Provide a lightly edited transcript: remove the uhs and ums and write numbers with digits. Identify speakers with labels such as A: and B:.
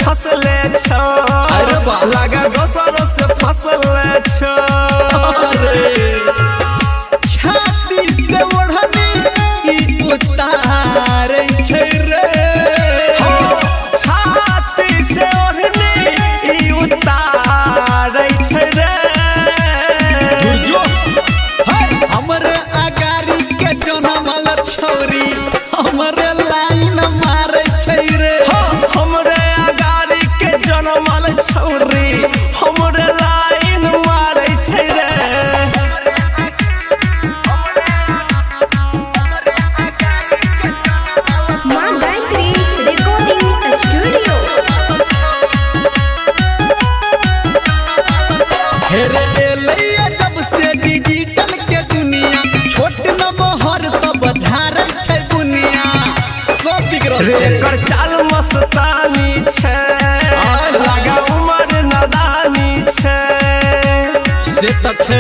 A: फसले छो लगा दोसर से फसले छो छाती से ओढ़नी ई उतार छै रे छाती से ओढ़नी ई उतार छै रे हमरे अगारी के जनमल छौरी हमरे लाइन मारे छै रे हमरे अगारी के जनमल छौरी हमरे लाइन मारे छै रे
B: मां गायत्री रिकॉर्डिंग स्टूडियो
A: हेरे एलैया जब से डिजिटल के दुनिया छोट न मोहर सब झारे छै बुनिया सब बिगड़ल छै एकर चाल मस्तानी छै लगा उमर नदानी छै से त छै